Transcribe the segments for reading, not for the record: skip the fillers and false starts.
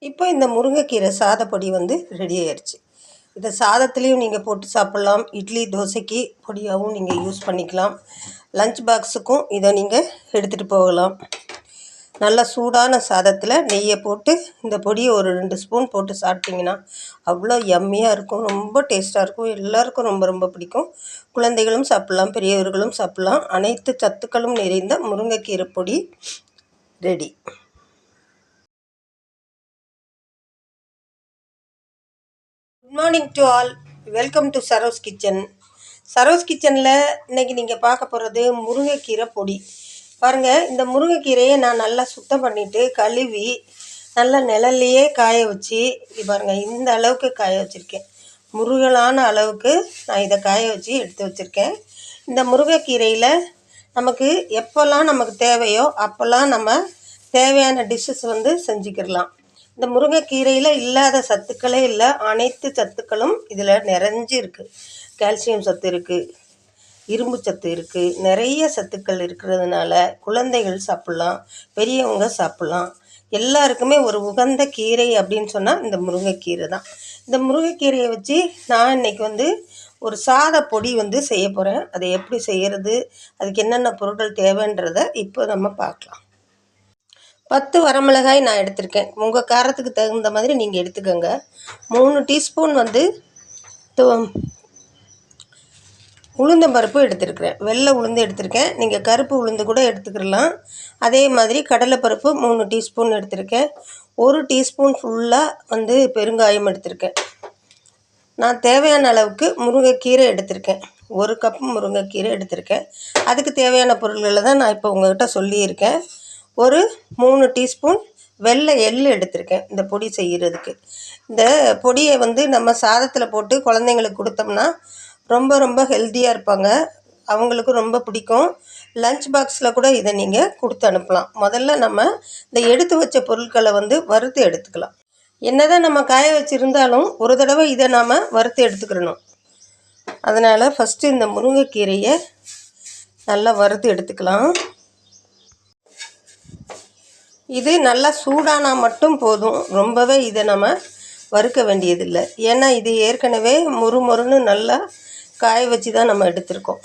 இப்போ இந்த முருங்கைக்கீரை சாதப்பொடி வந்து ரெடி ஆயிடுச்சு. இதை சாதத்துலேயும் நீங்கள் போட்டு சாப்பிட்லாம். இட்லி தோசைக்கு பொடியாகவும் நீங்கள் யூஸ் பண்ணிக்கலாம். லஞ்ச் பாக்ஸுக்கும் இதை நீங்கள் எடுத்துகிட்டு போகலாம். நல்லா சூடான சாதத்தில் நெய்யை போட்டு இந்த பொடியை ஒரு 2 ஸ்பூன் போட்டு சாப்பிட்டிங்கன்னா அவ்வளோ யம்மியாக இருக்கும். ரொம்ப டேஸ்ட்டாக இருக்கும். எல்லாருக்கும் ரொம்ப ரொம்ப பிடிக்கும். குழந்தைகளும் சாப்பிட்லாம், பெரியவர்களும் சாப்பிட்லாம். அனைத்து சத்துக்களும் நிறைந்த முருங்கைக்கீரை பொடி ready. Good morning to all. Welcome to Saro's kitchen. Saro's கிச்சனில் இன்றைக்கி நீங்கள் பார்க்க போகிறது முருங்கைக்கீரை பொடி. பாருங்கள், இந்த முருங்கைக்கீரையை நான் நல்லா சுத்தம் பண்ணிவிட்டு கழுவி நல்லா நிழல்லையே காய வச்சு, பாருங்கள் இந்த அளவுக்கு காய வச்சுருக்கேன். முருகலான அளவுக்கு நான் இதை காய வச்சு எடுத்து வச்சுருக்கேன். இந்த முருங்கைக்கீரையில் நமக்கு எப்போல்லாம் நமக்கு தேவையோ அப்போல்லாம் நம்ம தேவையான டிஷ்ஷஸ் வந்து செஞ்சுக்கிடலாம். இந்த முருங்கைக்கீரையில் இல்லாத சத்துக்களே இல்லை. அனைத்து சத்துக்களும் இதில் நிறைஞ்சு இருக்குது. கால்சியம் சத்து இருக்குது, இரும்பு சத்து இருக்குது, நிறைய சத்துக்கள் இருக்கிறதுனால குழந்தைகள் சாப்பிட்லாம், பெரியவங்க சாப்பிட்லாம். எல்லாருக்குமே ஒரு உகந்த கீரை அப்படின்னு சொன்னால் இந்த முருங்கைக்கீரை தான். இந்த முருங்கைக்கீரையை வச்சு நான் இன்றைக்கி வந்து ஒரு சாத பொடி வந்து செய்ய போகிறேன். அதை எப்படி செய்கிறது, அதுக்கு என்னென்ன பொருட்கள் தேவைன்றதை இப்போ நம்ம பார்க்கலாம். 10 வரமிளகாய் நான் எடுத்திருக்கேன். உங்கள் காரத்துக்கு தகுந்த மாதிரி நீங்கள் எடுத்துக்கோங்க. 3 டீஸ்பூன் வந்து உளுந்தம்பருப்பு எடுத்துருக்கிறேன். வெள்ளை உளுந்து எடுத்திருக்கேன். நீங்கள் கருப்பு உளுந்து கூட எடுத்துக்கிடலாம். அதே மாதிரி கடலைப்பருப்பு 3 டீஸ்பூன் எடுத்திருக்கேன். 1 டீஸ்பூன் ஃபுல்லாக வந்து பெருங்காயம் எடுத்திருக்கேன். நான் தேவையான அளவுக்கு முருங்கைக்கீரை எடுத்திருக்கேன். 1 கப் முருங்கைக்கீரை எடுத்திருக்கேன். அதுக்கு தேவையான பொருள்களை தான் நான் இப்போ உங்கள்கிட்ட சொல்லியிருக்கேன். ஒரு 3 டீஸ்பூன் வெள்ளை எள் எடுத்திருக்கேன் இந்த பொடி செய்கிறதுக்கு. இந்த பொடியை வந்து நம்ம சாதத்தில் போட்டு குழந்தைங்களுக்கு கொடுத்தோம்னா ரொம்ப ரொம்ப ஹெல்த்தியாக இருப்பாங்க. அவங்களுக்கு ரொம்ப பிடிக்கும். லஞ்ச் பாக்ஸில் கூட இதை நீங்கள் கொடுத்து அனுப்பலாம். முதல்ல நம்ம இந்த எடுத்து வச்ச பொருட்களை வந்து வறுத்து எடுத்துக்கலாம். என்னதான் நம்ம காய வச்சுருந்தாலும் ஒரு தடவை இதை நாம் வறுத்து எடுத்துக்கிடணும். அதனால் ஃபஸ்ட்டு இந்த முருங்கைக்கீரையை நல்லா வறுத்து எடுத்துக்கலாம். இது நல்லா சூடானா மட்டும் போதும். ரொம்பவே இதை நம்ம வறுக்க வேண்டியதில்லை. ஏன்னா இது ஏற்கனவே மொறுன்னு நல்லா காய வச்சு தான் நம்ம எடுத்திருக்கோம்.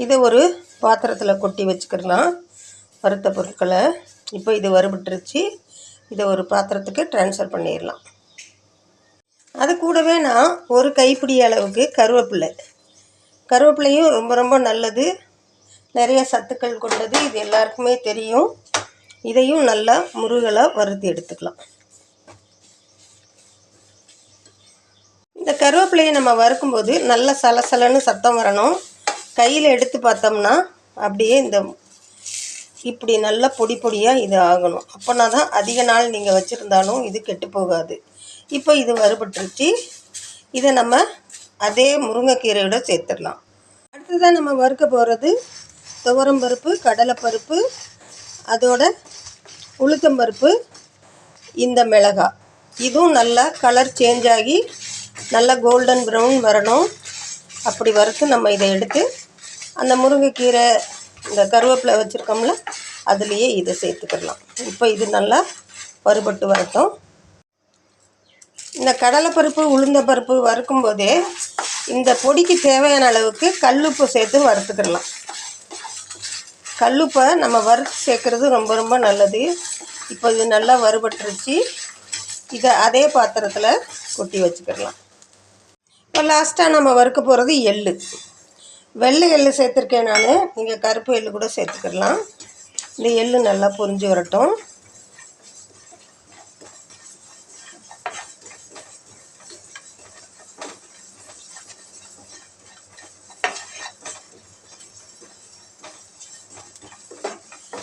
இதை ஒரு பாத்திரத்தில் கொட்டி வச்சுக்கிடலாம் வறுத்த பொருட்களை. இப்போ இது வறுபட்டுருச்சு. இதை ஒரு பாத்திரத்துக்கு ட்ரான்ஸ்ஃபர் பண்ணிடலாம். அது கூடவே நான் ஒரு கைப்பிடி அளவுக்கு கருவேப்பிலையும் ரொம்ப ரொம்ப நல்லது, நிறைய சத்துக்கள் கொண்டது. இது எல்லாருக்குமே தெரியும். இதையும் நல்லா முருகலாக வறுத்து எடுத்துக்கலாம். இந்த கருவேப்பிலையை நம்ம வறுக்கும்போது நல்லா சலசலன்னு சத்தம் வரணும். கையில் எடுத்து பார்த்தோம்னா அப்படியே இப்படி நல்லா பொடி பொடியாக இது ஆகணும். அப்போனா தான் அதிக நாள் நீங்கள் வச்சுருந்தாலும் இது கெட்டு போகாது. இப்போ இது வறுபட்டுருச்சு. இதை நம்ம அதே முருங்கைக்கீரையோட சேர்த்துடலாம். அடுத்ததான் நம்ம வறுக்க போகிறது துவரம்பருப்பு, கடலைப்பருப்பு, அதோட உளுத்தம்பருப்பு, இந்த மிளகாய். இதுவும் நல்லா கலர் சேஞ்ச் ஆகி நல்லா கோல்டன் ப்ரௌன் வரணும். அப்படி வறுத்து நம்ம இதை எடுத்து அந்த முருங்கைக்கீரை இந்த கருவேப்பிலை வச்சுருக்கோம்ல அதுலேயே இதை சேர்த்துக்கிடலாம். இப்போ இது நல்லா வறுபட்டு வரட்டும். இந்த கடலைப்பருப்பு உளுந்தம்பருப்பு வறுக்கும்போதே இந்த பொடிக்கு தேவையான அளவுக்கு கல்லுப்பு சேர்த்து வறுத்துக்கிடலாம். கல்லுப்பை நம்ம வறுத்து சேர்க்குறது ரொம்ப ரொம்ப நல்லது. இப்போ இது நல்லா வறுபட்டுருச்சு. இதை அதே பாத்திரத்தில் கொட்டி வச்சுக்கிடலாம். இப்போ லாஸ்ட்டாக நம்ம வறுக்க போகிறது எள். வெள்ளை எள் சேர்த்துருக்கேன் நான். நீங்கள் கருப்பு எள் கூட சேர்த்துக்கிடலாம். இந்த எள் நல்லா பொரிஞ்சு வரட்டும்.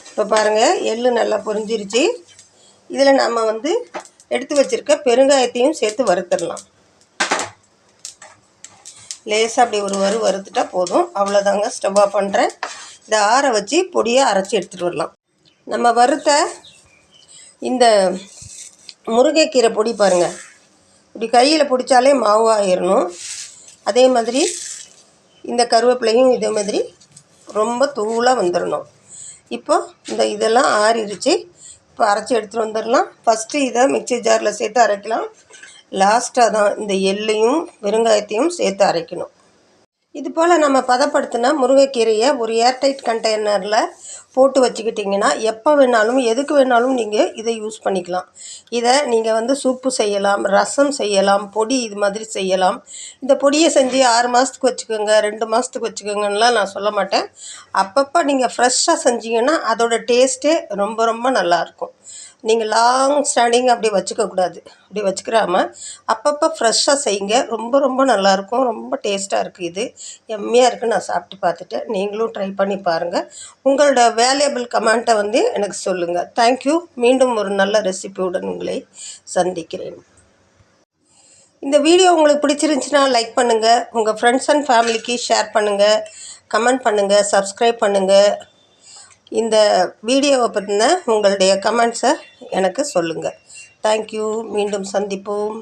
இப்போ பாருங்கள், எள் நல்லா பொரிஞ்சிருச்சு. இதில் நம்ம வந்து எடுத்து வச்சுருக்க பெருங்காயத்தையும் சேர்த்து வறுத்துடலாம். லேசாக அப்படி ஒரு வறுத்துட்டா போதும். அவ்வளோதாங்க. ஸ்டவ் ஆஃப் பண்ணுறேன். இதை ஆற வச்சு பொடியை அரைச்சி எடுத்துகிட்டு வரலாம். நம்ம வறுத்த இந்த முருங்கைக்கீரை பொடி பாருங்கள், இப்படி கையில் பிடிச்சாலே மாவு ஆயிடணும். அதே மாதிரி இந்த கருவேப்பிலையும் இதே மாதிரி ரொம்ப தூளாக வந்துடணும். இப்போ இதெல்லாம் ஆறிடுச்சு. இப்போ அரைச்சி எடுத்துகிட்டு வந்துடலாம். ஃபஸ்ட்டு இதை மிக்ஸி ஜாரில் சேர்த்து அரைக்கலாம். லாஸ்ட்டாக தான் இந்த எள்ளையும் வெறுங்காயத்தையும் சேர்த்து அரைக்கணும். இது போல் நம்ம பதப்படுத்தினா முருங்கைக்கீரையை ஒரு ஏர்டைட் கண்டெய்னரில் போட்டு வச்சுக்கிட்டிங்கன்னா எப்போ வேணாலும் எதுக்கு வேணாலும் நீங்கள் இதை யூஸ் பண்ணிக்கலாம். இதை நீங்கள் சூப்பு செய்யலாம், ரசம் செய்யலாம், பொடி இது மாதிரி செய்யலாம். இந்த பொடியை செஞ்சு 6 மாதத்துக்கு வச்சுக்கோங்க, 2 மாதத்துக்கு வச்சுக்கோங்கன்னெலாம் நான் சொல்ல மாட்டேன். அப்பப்போ நீங்கள் ஃப்ரெஷ்ஷாக செஞ்சீங்கன்னா அதோட டேஸ்ட்டே ரொம்ப ரொம்ப நல்லாயிருக்கும். நீங்கள் லாங் ஸ்டாண்டிங் அப்படி வச்சுக்கக்கூடாது. அப்படி வச்சுக்கிறாமல் அப்பப்போ ஃப்ரெஷ்ஷாக செய்யுங்க. ரொம்ப ரொம்ப நல்லாயிருக்கும். ரொம்ப டேஸ்ட்டாக இருக்குது. இது எம்மியாக இருக்குது. நான் சாப்பிட்டு பார்த்துட்டேன். நீங்களும் ட்ரை பண்ணி பாருங்கள். உங்களோட வேல்யூபிள் கமெண்ட்டை எனக்கு சொல்லுங்கள். தேங்க்யூ. மீண்டும் ஒரு நல்ல ரெசிபியுடன் உங்களை சந்திக்கிறேன். இந்த வீடியோ உங்களுக்கு பிடிச்சிருந்துச்சுன்னா லைக் பண்ணுங்கள். உங்கள் ஃப்ரெண்ட்ஸ் அண்ட் ஃபேமிலிக்கு ஷேர் பண்ணுங்கள், கமெண்ட் பண்ணுங்கள், சப்ஸ்கிரைப் பண்ணுங்கள். இந்த வீடியோவை பற்றின உங்களுடைய கமெண்ட்ஸை எனக்கு சொல்லுங்கள். தேங்க்யூ. மீண்டும் சந்திப்போம்.